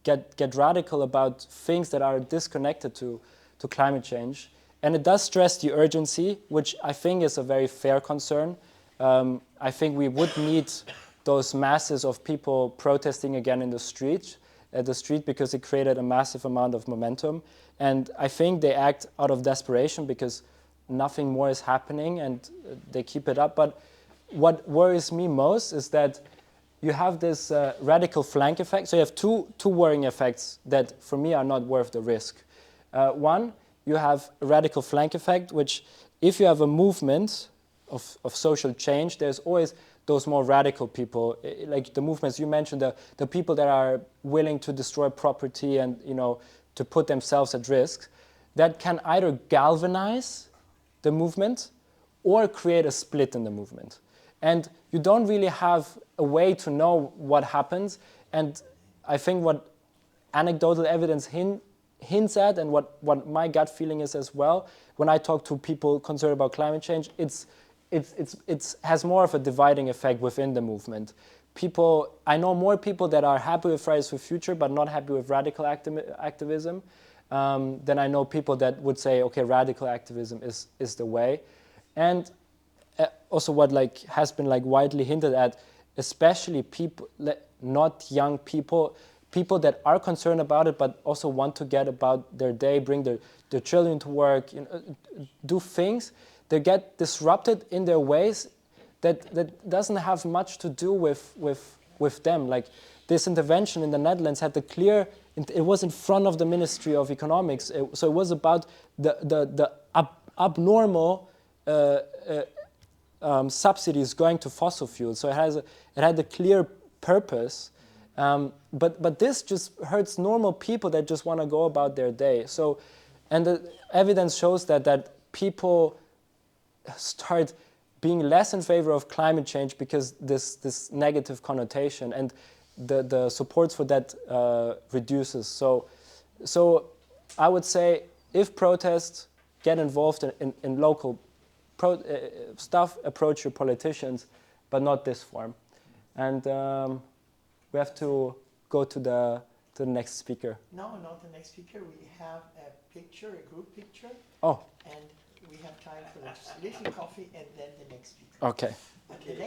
get radical about things that are disconnected to climate change. And it does stress the urgency, which I think is a very fair concern. I think we would need those masses of people protesting again in the street because it created a massive amount of momentum. And I think they act out of desperation because nothing more is happening and they keep it up. But what worries me most is that you have this radical flank effect. So you have two worrying effects that for me are not worth the risk. One, you have a radical flank effect, which if you have a movement of social change, there's always those more radical people, like the movements you mentioned, the people that are willing to destroy property and to put themselves at risk, that can either galvanize the movement or create a split in the movement. And you don't really have a way to know what happens. And I think what anecdotal evidence hints at, and what my gut feeling is as well, when I talk to people concerned about climate change, it has more of a dividing effect within the movement. I know more people that are happy with Fridays for Future but not happy with radical activism than I know people that would say, okay, radical activism is the way. And also what has been widely hinted at, especially people, not young people that are concerned about it but also want to get about their day, bring their children to work, do things. They get disrupted in their ways that doesn't have much to do with them. Like this intervention in the Netherlands had it was in front of the Ministry of Economics, so it was about the abnormal subsidies going to fossil fuels. So it had a clear purpose, but this just hurts normal people that just want to go about their day. So, and the evidence shows that people start being less in favor of climate change because this negative connotation and the support for that reduces. So I would say if protests, get involved in local stuff, approach your politicians, but not this form. And we have to go to the to the next speaker?
No, not the next speaker. We have a picture, a group picture,
Oh,
and we have time for a little coffee and then the next speaker.
okay.
And the